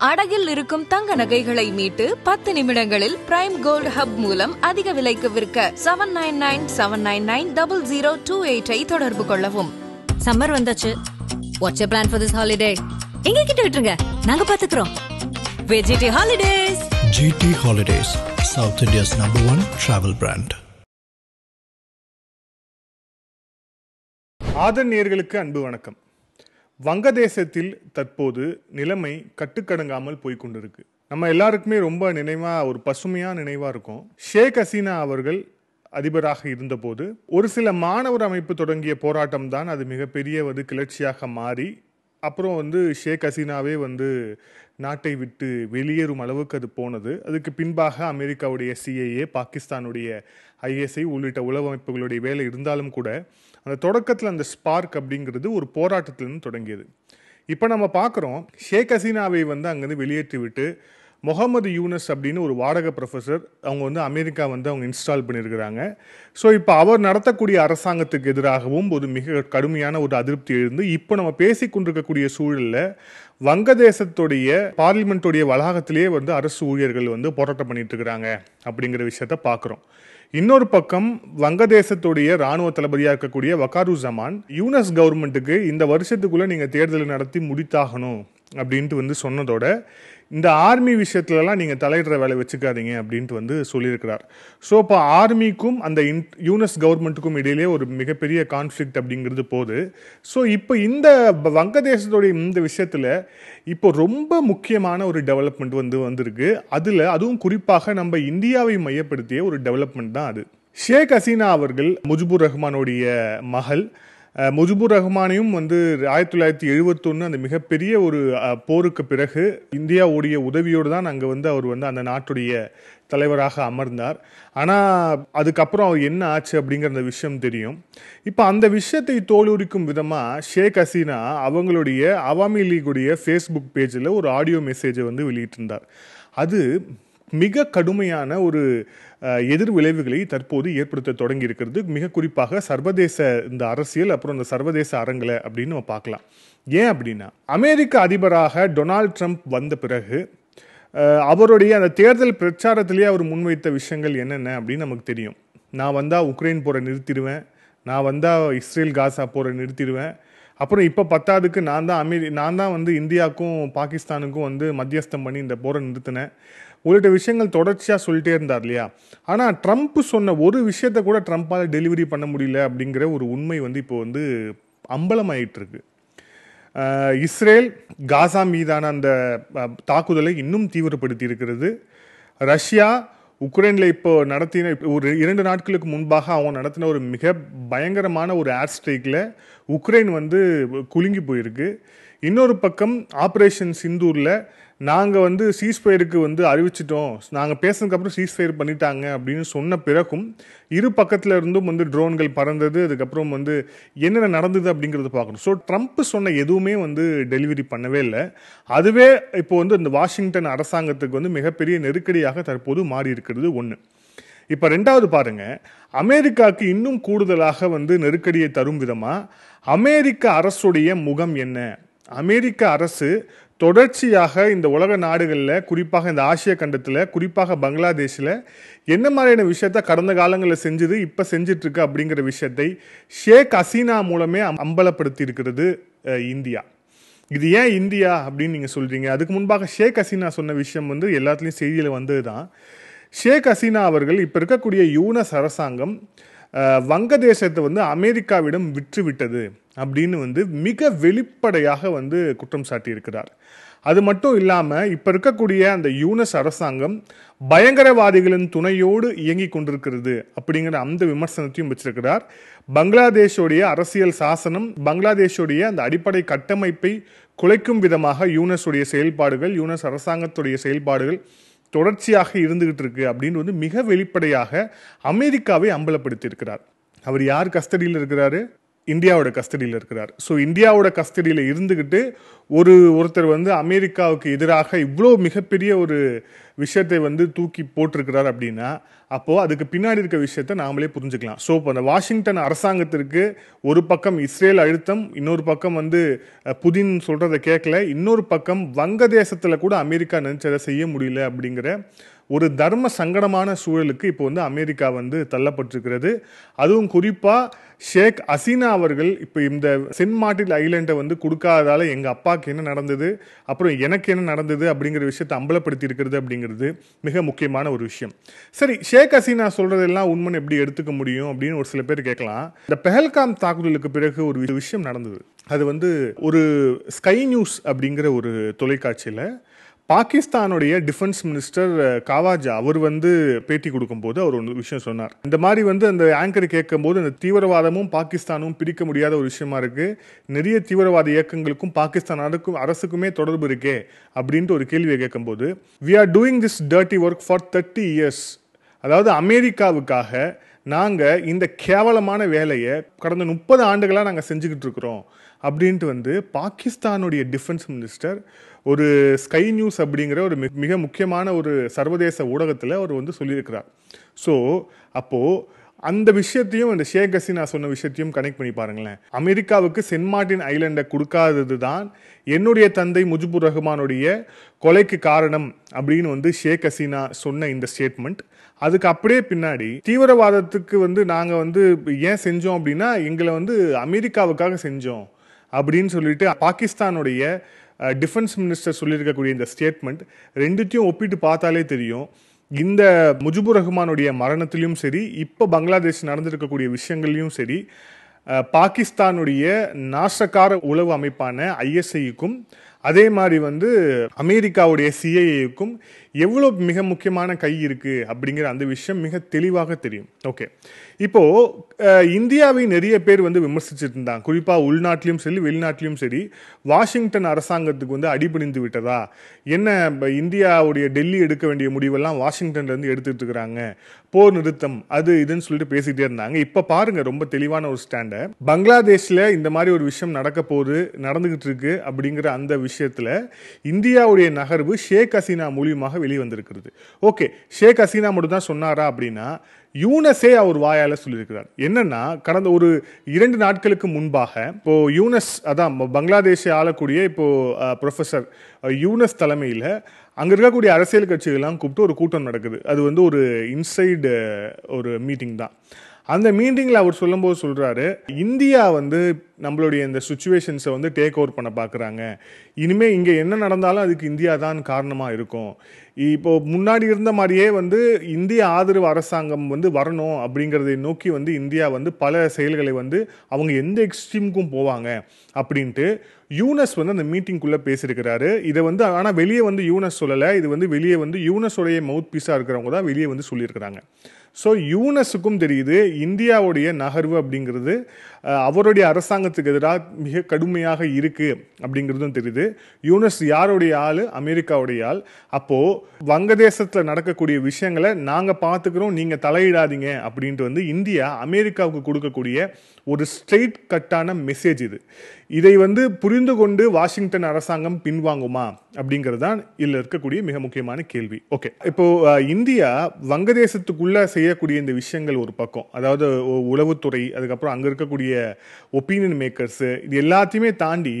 அடகில் இருக்கும் தங்க நகைகளை மீட்டு 10 நிமிடங்களில் பிரைம் கோல்ட் ஹப் மூலம் அதிக விலைக்கு விற்க 7997990028 தொடர்பு கொள்ளவும். சம்மர் வந்தாச்சு. What's your plan for this holiday? எங்க கிட்ட விட்டுருங்க, நாங்க பாத்துக்கிறோம். GT Holidays. GT Holidays, South India's #1 travel brand. ஆதன் நேயர்களுக்கு அன்பு வணக்கம். வங்கதேசத்தில் தற்போது நிலைமை கட்டுக்கடங்காமல் போய்கொண்டிருக்கு. நம்ம எல்லாருக்குமே ரொம்ப ஒரு பசுமையான நினைவாக இருக்கும். ஷேக் ஹசீனா அவர்கள் அதிபராக இருந்தபோது ஒரு சில மாணவர் அமைப்பு தொடங்கிய போராட்டம் தான் அது மிகப்பெரிய கிளர்ச்சியாக மாறி அப்புறம் ஷேக் ஹசீனாவே நாட்டை விட்டு வெளியேறும் அளவுக்கு அது போனது. அதுக்கு பின்பாக அமெரிக்காவுடைய CIA, பாகிஸ்தானுடைய ISI உள்ளிட்ட உளவு அமைப்புகளுடைய வேலை இருந்தாலும் கூட அந்த தொடக்கத்தில் அந்த ஸ்பார்க் அப்படிங்கிறது ஒரு போராட்டத்திலிருந்து தொடங்கியது. இப்போ நம்ம பார்க்குறோம், ஷேக் ஹசீனாவை அங்கேருந்து வெளியேற்றி விட்டு முகமது யூனஸ் அப்படின்னு ஒரு வாடகை ப்ரொஃபஸர் அவங்க அமெரிக்கா அவங்க இன்ஸ்டால் பண்ணியிருக்கிறாங்க. ஸோ இப்போ அவர் நடத்தக்கூடிய அரசாங்கத்துக்கு எதிராகவும் ஒரு மிக கடுமையான ஒரு அதிருப்தி எழுந்து இப்போ நம்ம பேசி கொண்டிருக்கக்கூடிய சூழலில் வங்கதேசத்துடைய பார்லிமெண்ட்டுடைய வளாகத்திலேயே அரசு ஊழியர்கள் போராட்டம் பண்ணிட்டு இருக்கிறாங்க அப்படிங்கிற விஷயத்த பார்க்குறோம். இன்னொரு பக்கம் வங்கதேசத்துடைய ராணுவ தளபதியாக இருக்கக்கூடிய வகாருசமான் யூனஸ் கவர்மெண்ட்டுக்கு இந்த வருஷத்துக்குள்ளே நீங்கள் தேர்தலை நடத்தி முடித்தாகணும் அப்படின்ட்டு சொன்னதோட இந்த ஆர்மி விஷயத்துலலாம் நீங்கள் தலையிடுற வேலை வச்சுக்காதீங்க அப்படின்ட்டு சொல்லியிருக்கிறார். ஸோ இப்போ ஆர்மிக்கும் அந்த யூனஸ் கவர்மெண்ட்டுக்கும் இடையிலே ஒரு மிகப்பெரிய கான்ஃப்ளிக்ட் அப்படிங்கிறது போகுது. ஸோ இப்போ இந்த வங்கதேசத்துடைய இந்த விஷயத்தில் இப்போ ரொம்ப முக்கியமான ஒரு டெவலப்மெண்ட் வந்திருக்கு. அதுவும் குறிப்பாக நம்ம இந்தியாவை மையப்படுத்திய ஒரு டெவலப்மெண்ட் தான் அது. ஷேக் ஹசீனா அவர்கள் முஜிபுர் ரஹ்மானுடைய மகள். முஜிபுர் ரஹ்மானையும் 1971 அந்த மிகப்பெரிய ஒரு போருக்கு பிறகு இந்தியாவுடைய உதவியோடு தான் அங்கே அவர் அந்த நாட்டுடைய தலைவராக அமர்ந்தார். ஆனால் அதுக்கப்புறம் அவர் என்ன ஆச்சு அப்படிங்கிற அந்த விஷயம் தெரியும். இப்போ அந்த விஷயத்தை தோலுரிக்கும் விதமாக ஷேக் ஹசீனா அவங்களுடைய அவாமி லீகுடைய ஃபேஸ்புக் பேஜில் ஒரு ஆடியோ மெசேஜை வெளியிட்டிருந்தார். அது மிக கடுமையான ஒரு எதிர் விளைவுகளை தற்போது ஏற்படுத்த தொடங்கி இருக்கிறது. மிக குறிப்பாக சர்வதேச இந்த அரசியல் அப்புறம் இந்த சர்வதேச அரங்கில் அப்படின்னு நம்ம பார்க்கலாம். ஏன் அப்படின்னா, அமெரிக்க அதிபராக டொனால்ட் ட்ரம்ப் வந்த பிறகு அவருடைய அந்த தேர்தல் பிரச்சாரத்திலேயே அவர் முன்வைத்த விஷயங்கள் என்னென்ன அப்படின்னு நமக்கு தெரியும். நான் வந்தால் உக்ரைன் போரை நிறுத்திடுவேன், நான் வந்தால் இஸ்ரேல் காசா போரை நிறுத்திடுவேன், அப்புறம் இப்போ 10க்கு நான் தான் இந்தியாவுக்கும் பாகிஸ்தானுக்கும் மத்தியஸ்தம் பண்ணி இந்த போரை நிறுத்தினேன் உள்ளிட்ட விஷயங்கள் தொடர்ச்சியாக சொல்லிட்டே இருந்தார் இல்லையா. ஆனால் ட்ரம்ப் சொன்ன ஒரு விஷயத்தை கூட ட்ரம்ப்பால் டெலிவரி பண்ண முடியல அப்படிங்கிற ஒரு உண்மை இப்போ அம்பலமாயிட்டு இருக்கு. இஸ்ரேல் காசா மீதான அந்த தாக்குதலை இன்னும் தீவிரப்படுத்தி இருக்கிறது. ரஷ்யா உக்ரைனில் இப்போ நடத்தின ஒரு 2 நாட்களுக்கு முன்பாக அவங்க நடத்தின ஒரு மிக பயங்கரமான ஒரு ஏர் ஸ்ட்ரைக்கில் உக்ரைன் குலுங்கி போயிருக்கு. இன்னொரு பக்கம் ஆப்ரேஷன் சிந்தூரில் நாங்கள் சீஸ்ஃபயருக்கு அறிவிச்சிட்டோம், நாங்கள் பேசுனதுக்கப்புறம் சீஸ்ஃபயர் பண்ணிட்டாங்க அப்படின்னு சொன்ன பிறகும் இரு பக்கத்தில் இருந்தும் ட்ரோன்கள் பறந்தது. அதுக்கப்புறம் என்னென்ன நடந்தது அப்படிங்கிறத பார்க்கணும். ஸோ ட்ரம்ப் சொன்ன எதுவுமே டெலிவரி பண்ணவே இல்லை. அதுவே இப்போ இந்த வாஷிங்டன் அரசாங்கத்துக்கு மிகப்பெரிய நெருக்கடியாக தற்போது மாறி இருக்கிறது ஒன்று. இப்போ 2வது பாருங்க, அமெரிக்காவுக்கு இன்னும் கூடுதலாக நெருக்கடியை தரும் விதமாக அமெரிக்க அரசுடைய முகம் என்ன? அமெரிக்க அரசு தொடர்ச்சியாக இந்த உலக நாடுகளில், குறிப்பாக இந்த ஆசிய கண்டத்தில், குறிப்பாக பங்களாதேஷில் என்ன மாதிரியான விஷயத்த கடந்த காலங்களில் செஞ்சது, இப்போ செஞ்சிட்ருக்கு அப்படிங்கிற விஷயத்தை ஷேக் ஹசீனா மூலமே அம்பலப்படுத்தி இருக்கிறது இந்தியா. இது ஏன் இந்தியா அப்படின்னு நீங்கள் சொல்கிறீங்க? அதுக்கு முன்பாக ஷேக் ஹசீனா சொன்ன விஷயம் எல்லாத்துலேயும் செய்தியில் வந்தது தான். ஷேக் ஹசீனா அவர்கள் இப்போ இருக்கக்கூடிய யூனஸ் அரசாங்கம் வங்கதேசத்தை அமெரிக்காவிடம் விற்றுவிட்டது அப்படின்னு மிக வெளிப்படையாக குற்றம் சாட்டியிருக்கிறார். அது மட்டும் இல்லாமல் இப்போ இருக்கக்கூடிய அந்த யூனஸ் அரசாங்கம் பயங்கரவாதிகளின் துணையோடு இயங்கி கொண்டிருக்கிறது அப்படிங்கிற அந்த விமர்சனத்தையும் வச்சிருக்கிறார். பங்களாதேஷோடைய அரசியல் சாசனம், பங்களாதேஷோடைய அந்த அடிப்படை கட்டமைப்பை குலைக்கும் விதமாக யூனஸுடைய செயல்பாடுகள், யூனஸ் அரசாங்கத்துடைய செயல்பாடுகள் தொடர்ச்சியாக இருந்துகிட்டு இருக்கு அப்படின்னு மிக வெளிப்படையாக அமெரிக்காவை அம்பலப்படுத்தி இருக்கிறார். அவர் யார் கஸ்டடியில் இருக்கிறாரு? இந்தியாவோட கஸ்டடியில் இருக்கிறார். ஸோ இந்தியாவோட கஸ்டடியில் இருந்துக்கிட்டு ஒருத்தர் வந்து அமெரிக்காவுக்கு எதிராக இவ்வளோ மிகப்பெரிய ஒரு விஷயத்தை வந்து தூக்கி போட்டிருக்கிறார் அப்படின்னா அப்போது அதுக்கு பின்னாடி இருக்க விஷயத்தை நாமளே புரிஞ்சுக்கலாம். ஸோ இப்போ அந்த வாஷிங்டன் அரசாங்கத்திற்கு ஒரு பக்கம் இஸ்ரேல் அழுத்தம், இன்னொரு பக்கம் வந்து புதின் சொல்கிறத கேட்கல, இன்னொரு பக்கம் வங்கதேசத்தில் கூட அமெரிக்கா நினைச்சதை செய்ய முடியல அப்படிங்கிற ஒரு தர்ம சங்கடமான சூழலுக்கு இப்போ வந்து அமெரிக்கா வந்து தள்ளப்பட்டிருக்கிறது. அதுவும் குறிப்பாக ஷேக் ஹசீனா அவர்கள் இப்போ இந்த சென்ட் மார்ட்டின் ஐலண்டை வந்து கொடுக்காததால எங்கள் அப்பாவுக்கு என்ன நடந்தது, அப்புறம் எனக்கு என்ன நடந்தது அப்படிங்கிற விஷயத்தை அம்பலப்படுத்தி இருக்கிறது அப்படிங்கிறது மிக முக்கியமான ஒரு விஷயம். சரி, ஷேக் ஹசீனா சொல்றதெல்லாம் உண்மைன்னு எப்படி எடுத்துக்க முடியும் அப்படின்னு ஒரு சில பேர் கேட்கலாம். இந்த பெஹல்காம் தாக்குதலுக்கு பிறகு ஒரு விஷயம் நடந்தது. அது வந்து ஒரு ஸ்கை நியூஸ் அப்படிங்கிற ஒரு தொலைக்காட்சியில் பாகிஸ்தானுடைய டிஃபென்ஸ் மினிஸ்டர் காவாஜா அவர் வந்து பேட்டி கொடுக்கும்போது அவர் ஒரு விஷயம் சொன்னார். இந்த மாதிரி வந்து அந்த ஆங்கர் கேட்கும்போது இந்த தீவிரவாதமும் பாகிஸ்தானும் பிரிக்க முடியாத ஒரு விஷயமா இருக்கு, நிறைய தீவிரவாத இயக்கங்களுக்கும் பாகிஸ்தான் அரசுக்குமே தொடர்பு இருக்கே அப்படின்ட்டு ஒரு கேள்வியை கேட்கும்போது, we are doing this dirty work for 30 years, அதாவது அமெரிக்காவுக்காக நாங்கள் இந்த கேவலமான வேலையை கடந்த 30 ஆண்டுகளாக நாங்கள் செஞ்சுக்கிட்டு இருக்கிறோம் அப்படின்ட்டு வந்து பாகிஸ்தானுடைய டிஃபென்ஸ் மினிஸ்டர் ஒரு ஸ்கை நியூஸ் அப்படிங்கிற ஒரு மிக முக்கியமான ஒரு சர்வதேச ஊடகத்தில் அவர் வந்து சொல்லியிருக்கிறார். ஸோ அப்போது அந்த விஷயத்தையும் இந்த ஷேக் ஹசீனா சொன்ன விஷயத்தையும் கனெக்ட் பண்ணி பாருங்களேன். அமெரிக்காவுக்கு சென்ட் மார்ட்டின் ஐலண்டை கொடுக்காதது தான் என்னுடைய தந்தை முஜிபுர் ரஹ்மானுடைய கொலைக்கு காரணம் அப்படின்னு வந்து ஷேக் ஹசீனா சொன்ன இந்த ஸ்டேட்மெண்ட். அதுக்கு அப்படியே பின்னாடி தீவிரவாதத்துக்கு வந்து நாங்கள் வந்து ஏன் செஞ்சோம் அப்படின்னா எங்களை வந்து அமெரிக்காவுக்காக செஞ்சோம் அப்படின்னு சொல்லிட்டு பாகிஸ்தானுடைய டிஃபென்ஸ் மினிஸ்டர் சொல்லியிருக்கக்கூடிய இந்த ஸ்டேட்மெண்ட் ரெண்டுத்தையும் ஒப்பிட்டு பார்த்தாலே தெரியும், இந்த முஜிபுர் ரஹ்மானுடைய மரணத்திலையும் சரி, இப்போ பங்களாதேஷ் நடந்திருக்கக்கூடிய விஷயங்கள்லையும் சரி, பாகிஸ்தானுடைய நாசக்கார உளவு அமைப்பான ISIக்கும் அதே மாதிரி வந்து அமெரிக்காவுடைய CIAக்கும் எவ்வளோ மிக முக்கியமான கை இருக்கு அப்படிங்கிற அந்த விஷயம் மிக தெளிவாக தெரியும். ஓகே, இப்போ இந்தியாவை நிறைய பேர் வந்து விமர்சிச்சுட்டு இருந்தாங்க, குறிப்பாக உள்நாட்டிலையும் சரி வெளிநாட்டிலையும் சரி, வாஷிங்டன் அரசாங்கத்துக்கு வந்து அடிபணிந்து விட்டதா, என்ன இந்தியாவுடைய டெல்லி எடுக்க வேண்டிய முடிவெல்லாம் வாஷிங்டன்ல இருந்து எடுத்துட்டு இருக்கிறாங்க, போர் நிறுத்தம் அது இதுன்னு சொல்லிட்டு பேசிட்டே இருந்தாங்க. இப்போ பாருங்க ரொம்ப தெளிவான ஒரு ஸ்டாண்டை, பங்களாதேஷ்ல இந்த மாதிரி ஒரு விஷயம் நடக்க போகுது, நடந்துகிட்டு இருக்கு அப்படிங்கிற அந்த விஷயத்துல இந்தியாவுடைய நகர்வு ஷேக் ஹசீனா மூலியமாக வெளிவந்திருக்கிறது. ஓகே, ஷேக் ஹசீனா மட்டும் தான் சொன்னாரா அப்படின்னா யூனஸே அவர் வாயால சொல்லியிருக்கிறார். என்னன்னா கடந்த ஒரு 2 நாட்களுக்கு முன்பாக இப்போ யூனஸ், அதான் பங்களாதேஷை ஆளக்கூடிய இப்போ ப்ரொஃபஸர் யூனஸ் தலைமையில் அங்கே இருக்கக்கூடிய அரசியல் கட்சிகள்லாம் கூப்பிட்டு ஒரு கூட்டம் நடக்குது. அது வந்து ஒரு இன்சைடு ஒரு மீட்டிங் தான். அந்த மீட்டிங்கில் அவர் சொல்லும்போது சொல்கிறாரு, இந்தியா வந்து நம்மளுடைய இந்த சுச்சுவேஷன்ஸை வந்து டேக் ஓவர் பண்ண பார்க்குறாங்க, இனிமேல் இங்கே என்ன நடந்தாலும் அதுக்கு இந்தியா தான் காரணமாக இருக்கும், இப்போ முன்னாடி இருந்த மாதிரியே வந்து இந்திய ஆதரவு அரசாங்கம் வந்து வரணும் அப்படிங்கிறதை நோக்கி வந்து இந்தியா வந்து பல செயல்களை வந்து அவங்க எந்த எக்ஸ்ட்ரீமுக்கும் போவாங்க அப்படின்ட்டு யூனஸ் வந்து அந்த மீட்டிங்குள்ளே பேசியிருக்கிறாரு. இதை வந்து ஆனால் வெளியே வந்து யூனஸ் சொல்லலை, இது வந்து வெளியே வந்து யூனஸோடைய மவுத் பீஸாக இருக்கிறவங்க தான் வெளியே வந்து சொல்லியிருக்கிறாங்க. ஸோ யூனஸுக்கும் தெரியுது இந்தியாவுடைய நகர்வு அப்படிங்கிறது அவருடைய அரசாங்கத்துக்கு எதிராக மிக கடுமையாக இருக்குது அப்படிங்கிறதும் தெரியுது. யூனஸ் யாருடைய ஆள்? அமெரிக்காவுடைய ஆள். அப்போது வங்கதேசத்தில் நடக்கக்கூடிய விஷயங்களை நாங்கள் பார்த்துக்கிறோம், நீங்கள் தலையிடாதீங்க அப்படின்ட்டு வந்து இந்தியா அமெரிக்காவுக்கு கொடுக்கக்கூடிய ஒரு ஸ்ட்ரெயிட் கட்டான மெசேஜ் இது. இதை வந்து புரிந்து கொண்டு வாஷிங்டன் அரசாங்கம் பின்வாங்குமா அப்படிங்கிறது தான் இதில் இருக்கக்கூடிய மிக முக்கியமான கேள்வி. ஓகே, இப்போ இந்தியா வங்கதேசத்துக்குள்ள செய்யக்கூடிய இந்த விஷயங்கள் ஒரு பக்கம், அதாவது உளவுத்துறை, அதுக்கப்புறம் அங்கே இருக்கக்கூடிய ஒப்பீனியன் மேக்கர்ஸ், இது எல்லாத்தையுமே தாண்டி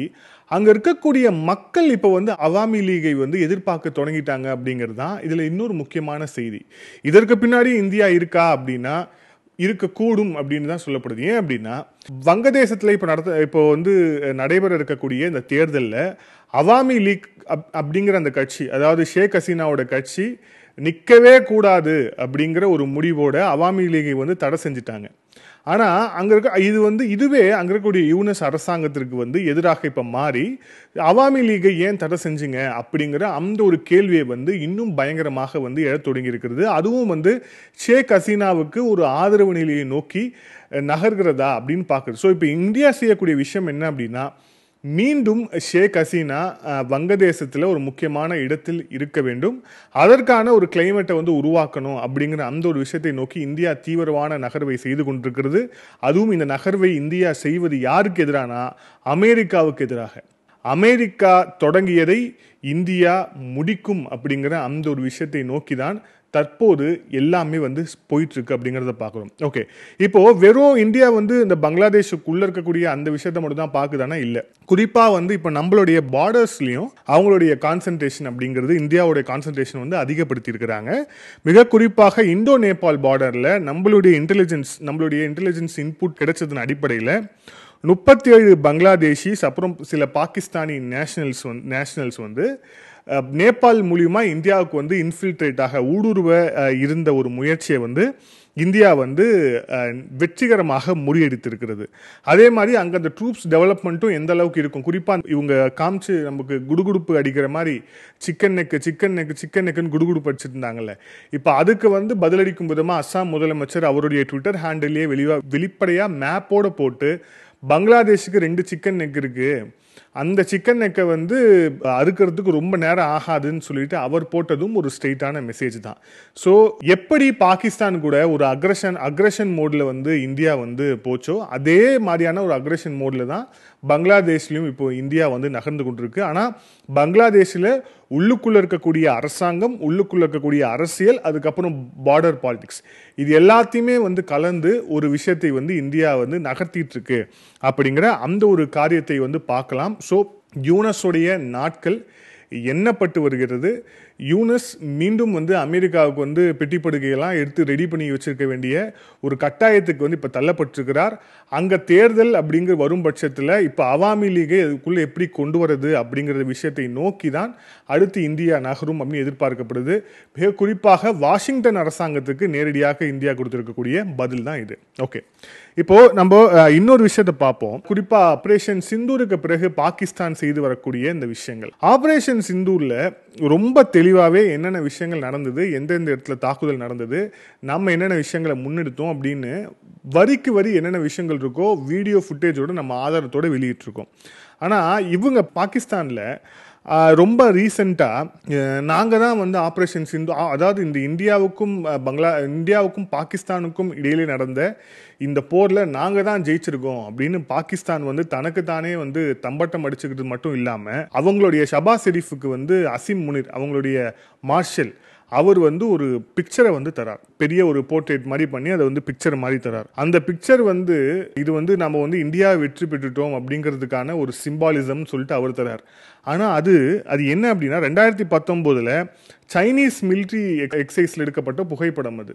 அங்க இருக்கக்கூடிய மக்கள் இப்போ வந்து அவாமி லீகை வந்து எதிர்பார்க்க தொடங்கிட்டாங்க அப்படிங்கிறது தான் இதுல இன்னொரு முக்கியமான செய்தி. இதற்கு பின்னாடி இந்தியா இருக்கா அப்படின்னா இருக்கக்கூடும் அப்படின்னு தான் சொல்லப்படுது. ஏன் அப்படின்னா வங்கதேசத்தில் இப்போ வந்து நடைபெற இருக்கக்கூடிய இந்த தேர்தலில் அவாமி லீக் அப்படிங்கிற அந்த கட்சி, அதாவது ஷேக் ஹசீனாவோட கட்சி நிற்கவே கூடாது அப்படிங்கிற ஒரு முடிவோட அவாமி லீகை வந்து தடை செஞ்சுட்டாங்க. ஆனால் அங்கே இருக்க இதுவே அங்கே இருக்கக்கூடிய யூனஸ் அரசாங்கத்திற்கு வந்து எதிராக இப்போ மாறி அவாமி லீகை ஏன் தடை செஞ்சுங்க அப்படிங்கிற அந்த ஒரு கேள்வியை வந்து இன்னும் பயங்கரமாக வந்து எழத் தொடங்கி இருக்கிறது. அதுவும் வந்து ஷேக் ஹசீனாவுக்கு ஒரு ஆதரவு நிலையை நோக்கி நகர்கிறதா அப்படின்னு பார்க்குறது. ஸோ இப்போ இந்தியா செய்யக்கூடிய விஷயம் என்ன அப்படின்னா, மீண்டும் ஷேக் ஹசீனா வங்கதேசத்தில் ஒரு முக்கியமான இடத்தில் இருக்க வேண்டும், அதற்கான ஒரு கிளைமேட்டை வந்து உருவாக்கணும் அப்படிங்கிற அந்த ஒரு விஷயத்தை நோக்கி இந்தியா தீவிரமான நகர்வை செய்து கொண்டிருக்கிறது. அதுவும் இந்த நகர்வை இந்தியா செய்வது யாருக்கு எதிரானா அமெரிக்காவுக்கு எதிராக. அமெரிக்கா தொடங்கியதை இந்தியா முடிக்கும் அப்படிங்கிற அந்த ஒரு விஷயத்தை நோக்கி தான் தற்போது எல்லாமே வந்து போயிட்டு இருக்கு அப்படிங்கிறத பார்க்குறோம். ஓகே, இப்போ வெறும் இந்தியா வந்து இந்த பங்களாதேஷுக்குள்ள இருக்கக்கூடிய அந்த விஷயத்த மட்டும் தான் பார்க்குதானா? இல்லை, குறிப்பாக வந்து இப்போ நம்மளுடைய பார்டர்ஸ்லையும் அவங்களுடைய கான்சன்ட்ரேஷன் அப்படிங்கிறது, இந்தியாவுடைய கான்சன்ட்ரேஷன் வந்து அதிகப்படுத்தி இருக்கிறாங்க. மிக குறிப்பாக இந்தோ நேபாள் பார்டரில் நம்மளுடைய இன்டெலிஜென்ஸ் இன்புட் கிடைச்சதன் அடிப்படையில் 37 பங்களாதேஷிஸ் அப்புறம் சில பாகிஸ்தானி நேஷனல்ஸ் வந்து நேபாள் மூலியமா இந்தியாவுக்கு வந்து இன்ஃபில்ட்ரேட் ஆக ஊடுருவ இருந்த ஒரு முயற்சியை வந்து இந்தியா வந்து வெற்றிகரமாக முறியடித்திருக்கிறது. அதே மாதிரி அங்கே அந்த ட்ரூப்ஸ் டெவலப்மெண்ட்டும் எந்த அளவுக்கு இருக்கும், குறிப்பாக இவங்க காமிச்சு நமக்கு குடுகுடுப்பு அடிக்கிற மாதிரி சிக்கன் நெக்குன்னு குடுகுடுப்பு அடிச்சுட்டு இருந்தாங்கல்ல, இப்போ அதுக்கு வந்து பதிலளிக்கும் விதமாக அஸ்ஸாம் முதலமைச்சர் அவருடைய ட்விட்டர் ஹேண்டிலே வெளிப்படையாக மேப்போட போட்டு பங்களாதேஷுக்கு 2 சிக்கன் நெக் இருக்கு, அந்த சிக்கன் நெக்கை வந்து அறுக்கிறதுக்கு ரொம்ப நேரம் ஆகாதுன்னு சொல்லிட்டு அவர் போட்டதும் ஒரு ஸ்ட்ரெயிட்டான மெசேஜ் தான். ஸோ எப்படி பாகிஸ்தான் கூட ஒரு அக்ரஷன் மோட்ல வந்து இந்தியா வந்து போச்சோ அதே மாதிரியான ஒரு அக்ரஷன் மோட்ல தான் பங்களாதேஷ்லையும் இப்போ இந்தியா வந்து நகர்ந்து கொண்டிருக்கு. ஆனால் பங்களாதேஷில் உள்ளுக்குள்ள இருக்கக்கூடிய அரசாங்கம், உள்ளுக்குள்ள இருக்கக்கூடிய அரசியல், அதுக்கப்புறம் பார்டர் பாலிடிக்ஸ், இது எல்லாத்தையுமே வந்து கலந்து ஒரு விஷயத்தை வந்து இந்தியா வந்து நகர்த்திட்டு இருக்கு அப்படிங்கிற அந்த ஒரு காரியத்தை வந்து பார்க்கலாம். ஸோ யூனஸுடைய நாட்கள் எண்ணப்பட்டு வருகிறது. யூனஸ் மீண்டும் வந்து அமெரிக்காவுக்கு வந்து பெட்டி படுக்கையெல்லாம் எடுத்து ரெடி பண்ணி வச்சிருக்க வேண்டிய ஒரு கட்டாயத்துக்கு வந்து இப்போ தள்ளப்பட்டிருக்கிறார். அங்கே தேர்தல் அப்படிங்கிற வரும் பட்சத்தில் இப்போ அவாமி லீகை அதுக்குள்ளே எப்படி கொண்டு வரது அப்படிங்கிற விஷயத்தை நோக்கி தான் அடுத்து இந்தியா நகரும் அப்படின்னு எதிர்பார்க்கப்படுது. மிக குறிப்பாக வாஷிங்டன் அரசாங்கத்துக்கு நேரடியாக இந்தியா கொடுத்திருக்கக்கூடிய பதில் தான் இது. ஓகே, இப்போ நம்ம இன்னொரு விஷயத்தை பார்ப்போம். குறிப்பா ஆபரேஷன் சிந்தூருக்கு பிறகு பாகிஸ்தான் செய்து வரக்கூடிய இந்த விஷயங்கள். ஆபரேஷன் சிந்தூர்ல ரொம்ப தெளிவாகவே என்னென்ன விஷயங்கள் நடந்தது, எந்தெந்த இடத்துல தாக்குதல் நடந்தது, நம்ம என்னென்ன விஷயங்களை முன்னெடுத்தோம் அப்படின்னு வரிக்கு வரி என்னென்ன விஷயங்கள் இருக்கோ வீடியோ ஃபுட்டேஜோட நம்ம ஆதாரத்தோட வெளியிட்டிருக்கோம். ஆனால் இவங்க பாகிஸ்தானில் ரொம்ப ரீசெண்டாக நாங்கள் தான் வந்து ஆப்ரேஷன் சிந்து, அதாவது இந்த இந்தியாவுக்கும் பாகிஸ்தானுக்கும் இடையிலே நடந்த இந்த போரில் நாங்கள் தான் ஜெயிச்சிருக்கோம் அப்படின்னு பாகிஸ்தான் வந்து தனக்குத்தானே வந்து தம்பட்டம் அடிச்சுக்கிறது மட்டும் இல்லாமல் அவங்களுடைய ஷபாஸ் ஷெரீஃபுக்கு வந்து அசிம் முனிர் அவங்களுடைய மார்ஷல் அவர் வந்து ஒரு பிக்சரை வந்து தரார், பெரிய ஒரு போர்ட்ரேட் மாதிரி பண்ணி அதை வந்து பிக்சர் மாதிரி தரார். அந்த பிக்சர் வந்து இது வந்து நம்ம வந்து இந்தியா வெற்றி பெற்றுட்டோம் அப்படிங்கிறதுக்கான ஒரு சிம்பாலிசம் சொல்லிட்டு அவர் தரார். ஆனால் அது என்ன அப்படின்னா 2019 சைனீஸ் மிலிட்ரி எக்ஸைஸில் எடுக்கப்பட்ட புகைப்படம் அது.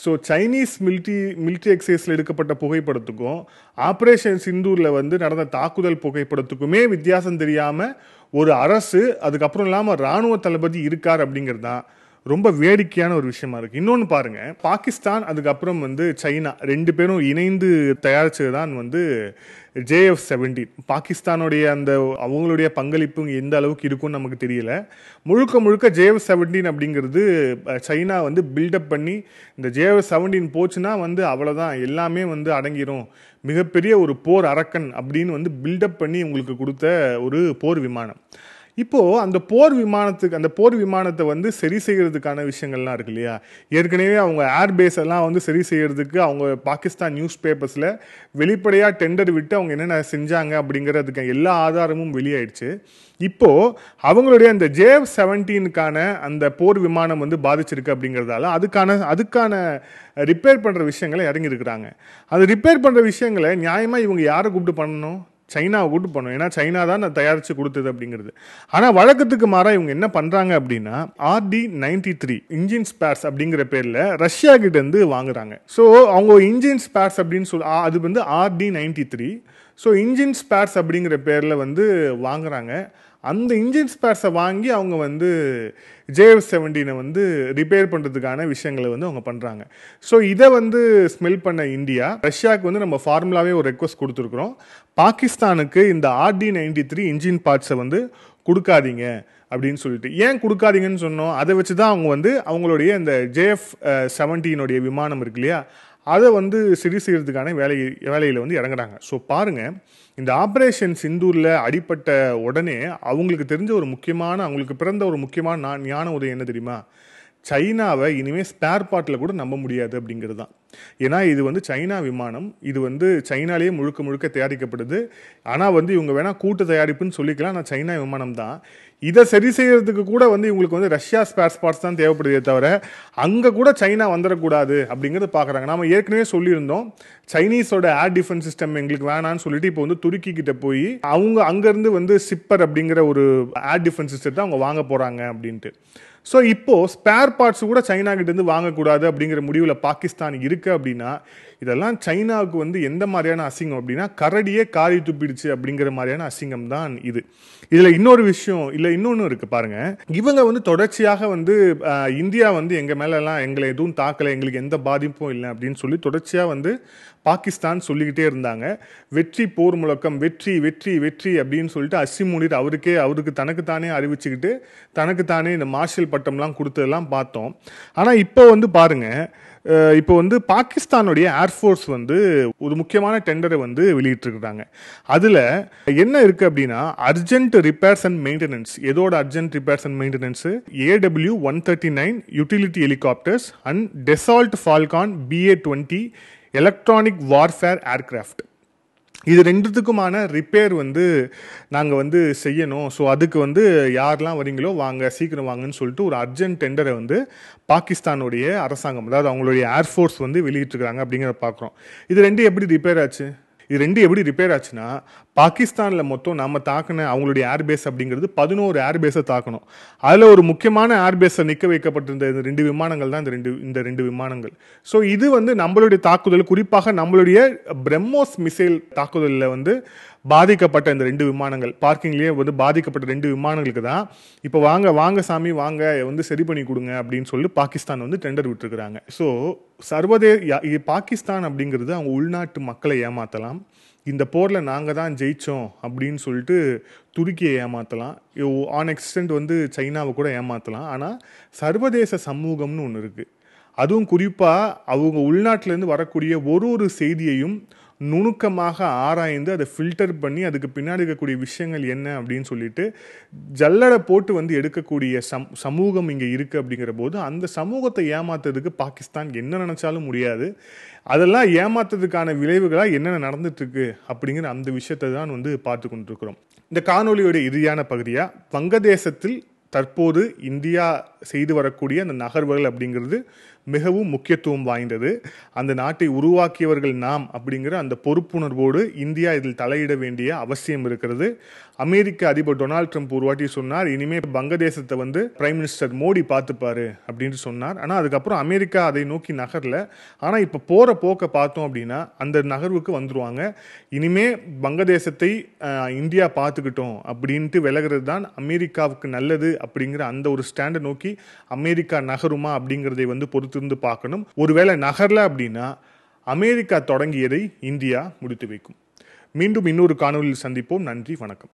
ஸோ சைனீஸ் மிலிட்ரி எக்ஸைஸில் எடுக்கப்பட்ட புகைப்படத்துக்கும் ஆப்ரேஷன் சிந்தூரில் வந்து நடந்த தாக்குதல் புகைப்படத்துக்குமே வித்தியாசம் தெரியாமல் ஒரு அரசு, அதுக்கப்புறம் இல்லாமல் இராணுவ தளபதி இருக்கார் அப்படிங்கிறது தான் ரொம்ப வேடிக்கையான ஒரு விஷயமா இருக்கு. இன்னொன்று பாருங்க, பாகிஸ்தான் அதுக்கப்புறம் வந்து சைனா 2 பேரும் இணைந்து தயாரிச்சது தான் வந்து JF-17. பாகிஸ்தானுடைய அந்த அவங்களுடைய பங்களிப்பு எந்த அளவுக்கு இருக்கும்னு நமக்கு தெரியல. முழுக்க JF-17 அப்படிங்கிறது சைனா வந்து பில்டப் பண்ணி இந்த JF-17 போச்சுன்னா வந்து அவ்வளோதான் எல்லாமே வந்து அடங்கிரும், மிகப்பெரிய ஒரு போர் அரக்கன் அப்படின்னு வந்து பில்டப் பண்ணி உங்களுக்கு கொடுத்த ஒரு போர் விமானம். இப்போ அந்த போர் விமானத்தை வந்து சரி செய்யறதுக்கான விஷயங்கள்லாம் இருக்கு இல்லையா. ஏற்கனவே அவங்க ஏர்பேஸ் எல்லாம் வந்து சரி செய்யறதுக்கு அவங்க பாகிஸ்தான் நியூஸ் பேப்பர்ஸ்ல வெளிப்படையா டெண்டர் விட்டு அவங்க என்னென்ன செஞ்சாங்க அப்படிங்கிறதுக்கு எல்லா ஆதாரமும் வெளியாயிடுச்சு. இப்போ அவங்களுடைய அந்த JF-17க்கான அந்த போர் விமானம் வந்து பாதிச்சிருக்கு அப்படிங்கிறதால அதுக்கான ரிப்பேர் பண்ற விஷயங்களை இறங்கி இருக்கிறாங்க. அது ரிப்பேர் பண்ற விஷயங்களை நியாயமா இவங்க யாரை கூப்பிட்டு பண்ணணும்? சைனாவை கூப்பிட்டு பண்ணணும். ஏன்னா சைனா தான் தயாரித்து கொடுத்தது அப்படிங்கிறது. ஆனால் வழக்கத்துக்கு மாறாக இவங்க என்ன பண்ணுறாங்க அப்படின்னா RD-93 இன்ஜின் ஸ்பேர்ஸ் அப்படிங்கிற பேரில் ரஷ்யா கிட்டேருந்து வாங்குறாங்க. ஸோ அவங்க இன்ஜின் ஸ்பேர்ஸ் அப்படின்னு அது வந்து RD-93. ஸோ இன்ஜின் ஸ்பேர்ஸ் அப்படிங்கிற பேரில் வந்து வாங்குறாங்க. அந்த இன்ஜின் ஸ்பேர்ஸை வாங்கி அவங்க வந்து JF-17 வந்து ரிப்பேர் பண்ணுறதுக்கான விஷயங்களை வந்து அவங்க பண்ணுறாங்க. ஸோ இதை வந்து ஸ்மெல் பண்ண இந்தியா ரஷ்யாவுக்கு வந்து நம்ம ஃபார்முலாவே ஒரு ரெக்வஸ்ட் கொடுத்துருக்குறோம், பாகிஸ்தானுக்கு இந்த RD-93 இன்ஜின் பார்ட்ஸை வந்து கொடுக்காதீங்க அப்படின்னு சொல்லிட்டு. ஏன் கொடுக்காதீங்கன்னு சொன்னோம், அதை வச்சு தான் அவங்க வந்து அவங்களுடைய இந்த JF-17 விமானம் இருக்கு இல்லையா, அதை வந்து சரி செய்யறதுக்கான வேலையில் வந்து இறங்குறாங்க. ஸோ பாருங்கள், இந்த ஆப்ரேஷன் சிந்தூரில் அடிப்பட்ட உடனே அவங்களுக்கு தெரிஞ்ச ஒரு முக்கியமான, அவங்களுக்கு பிறந்த ஒரு முக்கியமான ஞான உதயம் என்ன தெரியுமா? சைனாவை இனிமேல் ஸ்பேர் பார்ட்டில் கூட நம்ப முடியாது அப்படிங்கிறது தான். ஏன்னா இது வந்து சைனா விமானம், இது வந்து சைனாலேயே முழுக்க முழுக்க தயாரிக்கப்படுது. ஆனால் வந்து இவங்க வேணால் கூட்டு தயாரிப்புன்னு சொல்லிக்கலாம், ஆனால் சைனா விமானம் தான். இதை சரி செய்யறதுக்கு கூட வந்து இவங்களுக்கு வந்து ரஷ்யா ஸ்பேர் பார்ட்ஸ் தான் தேவைப்படுதே தவிர அங்கே கூட சைனா வந்துடக்கூடாது அப்படிங்கிறத பார்க்குறாங்க. நம்ம ஏற்கனவே சொல்லியிருந்தோம், சைனீஸோட ஏர் டிஃபென்ஸ் சிஸ்டம் எங்களுக்கு வேணான்னு சொல்லிட்டு இப்போ வந்து துருக்கி கிட்ட போய் அவங்க அங்கேருந்து வந்து சிப்பர் அப்படிங்கிற ஒரு ஏர் டிஃபென்ஸ் சிஸ்டத்தை அவங்க வாங்க போகிறாங்க அப்படின்ட்டு. ஸோ இப்போது ஸ்பேர் பார்ட்ஸ் கூட சைனா கிட்டேருந்து வாங்கக்கூடாது அப்படிங்கிற முடிவில் பாகிஸ்தான் இருக்குது அப்படின்னா இதெல்லாம் சைனாவுக்கு வந்து எந்த மாதிரியான அசிங்கம் அப்படின்னா கரடியே காரி துப்பிடுச்சு அப்படிங்கிற மாதிரியான அசிங்கம் தான் இது. இதில் இன்னொரு விஷயம் இன்னொன்று இருக்குது பாருங்கள். இவங்க வந்து தொடர்ச்சியாக வந்து இந்தியா வந்து எங்கள் மேலெல்லாம் எங்களை எதுவும் தாக்கலை, எங்களுக்கு எந்த பாதிப்பும் இல்லை அப்படின்னு சொல்லி தொடர்ச்சியாக வந்து பாகிஸ்தான் சொல்லிக்கிட்டே இருந்தாங்க. வெற்றி போர் முழக்கம், வெற்றி வெற்றி வெற்றி அப்படின்னு சொல்லிட்டு அசிமுனிர் அவருக்கு தனக்குத்தானே அறிவிச்சுக்கிட்டு தனக்குத்தானே இந்த மார்ஷல் பட்டம்லாம் கொடுத்ததெல்லாம் பார்த்தோம். ஆனால் இப்போ வந்து பாருங்கள், இப்போ வந்து பாகிஸ்தானுடைய ஏர்ஃபோர்ஸ் வந்து ஒரு முக்கியமான டெண்டரை வந்து வெளியிட்டிருக்கிறாங்க. அதில் என்ன இருக்குது அப்படின்னா அர்ஜென்ட் ரிப்பேர்ஸ் அண்ட் மெயின்டெனன்ஸ். எதோட urgent repairs and maintenance? AW139 utility helicopters and Dassault falcon BA-20 electronic warfare aircraft. இது ரெண்டுத்துக்குமான ரிப்பேர் வந்து நாங்கள் வந்து செய்யணும். ஸோ அதுக்கு வந்து யாரெல்லாம் வரீங்களோ வாங்க, சீக்கிரம் வாங்கன்னு சொல்லிட்டு ஒரு அர்ஜென்ட் டெண்டரை வந்து பாகிஸ்தானுடைய அரசாங்கம், அதாவது அவங்களுடைய ஏர்ஃபோர்ஸ் வந்து வெளியிட்டிருக்கிறாங்க அப்படிங்கிறத பார்க்குறோம். இது ரெண்டு எப்படி ரிப்பேர் ஆச்சுன்னா பாகிஸ்தானில் மொத்தம் நம்ம தாக்கின அவங்களுடைய ஏர்பேஸ் அப்படிங்கிறது 11 ஏர்பேஸை தாக்கணும். அதில் ஒரு முக்கியமான ஏர்பேஸை நிற்க வைக்கப்பட்டிருந்த இந்த 2 விமானங்கள் தான் இந்த ரெண்டு விமானங்கள். ஸோ இது வந்து நம்மளுடைய தாக்குதல், குறிப்பாக நம்மளுடைய பிரம்மோஸ் மிசைல் தாக்குதலில் வந்து பாதிக்கப்பட்ட இந்த 2 விமானங்கள், பார்க்கிங்லேயே வந்து பாதிக்கப்பட்ட 2 விமானங்களுக்கு தான் இப்போ வாங்க சாமி வாங்க வந்து சரி பண்ணி கொடுங்க அப்படின்னு சொல்லி பாகிஸ்தான் வந்து டெண்டர் விட்டுருக்குறாங்க. ஸோ பாகிஸ்தான் அப்படிங்கிறது அவங்க உள்நாட்டு மக்களை ஏமாற்றலாம், இந்த போரில் நாங்கள் தான் ஜெயித்தோம் அப்படின்னு சொல்லிட்டு துருக்கியை ஏமாற்றலாம், ஆன் எக்ஸ்டெண்ட் வந்து சைனாவை கூட ஏமாற்றலாம். ஆனால் சர்வதேச சமூகம்னு ஒன்று இருக்குது. அதுவும் குறிப்பாக அவங்க உள்நாட்டிலேருந்து வரக்கூடிய ஒரு செய்தியையும் நுணுக்கமாக ஆராய்ந்து அதை ஃபில்டர் பண்ணி அதுக்கு பின்னாடி இருக்கக்கூடிய விஷயங்கள் என்ன அப்படின்னு சொல்லிட்டு ஜல்லடை போட்டு வந்து எடுக்கக்கூடிய சமூகம் இங்கே இருக்குது. அப்படிங்கிற போது அந்த சமூகத்தை ஏமாத்துறதுக்கு பாகிஸ்தான் என்ன நினச்சாலும் முடியாது. அதெல்லாம் ஏமாத்துறதுக்கான விளைவுகளாக என்னென்ன நடந்துட்டுருக்கு அப்படிங்கிற அந்த விஷயத்தை தான் வந்து பார்த்து கொண்டிருக்கிறோம். இந்த காணொலியோட இறுதியான பகுதியாக வங்கதேசத்தில் தற்போது இந்தியா செய்து வரக்கூடிய அந்த நகர்வுகள் அப்படிங்கிறது மிகவும் முக்கியத்துவம் வாய்ந்தது. அந்த நாட்டை உருவாக்கியவர்கள் நாம் அப்படிங்கிற அந்த பொறுப்புணர்வோடு இந்தியா இதில் தலையிட வேண்டிய அவசியம் இருக்கிறது. அமெரிக்க அதிபர் டொனால்ட் ட்ரம்ப் ஒரு வாட்டி சொன்னார், இனிமேல் வங்கதேசத்தை வந்து பிரைம் மினிஸ்டர் மோடி பார்த்துப்பாரு அப்படின்னு சொன்னார். ஆனால் அதுக்கப்புறம் அமெரிக்கா அதை நோக்கி நகரல. ஆனால் இப்போ போகிற போக்க பார்த்தோம் அப்படின்னா அந்த நகர்வுக்கு வந்துருவாங்க. இனிமே வங்கதேசத்தை இந்தியா பார்த்துக்கிட்டோம் அப்படின்ட்டு விலகிறது தான் அமெரிக்காவுக்கு நல்லது அப்படிங்கிற அந்த ஒரு ஸ்டாண்டை நோக்கி அமெரிக்கா நகருமா அப்படிங்கிறதை வந்து பொறுத்திருந்து பார்க்கணும். ஒருவேளை நகரல அப்படின்னா அமெரிக்கா தொடங்கியதை இந்தியா முடித்து வைக்கும். மீண்டும் இன்னொரு காணொலியில் சந்திப்போம். நன்றி, வணக்கம்.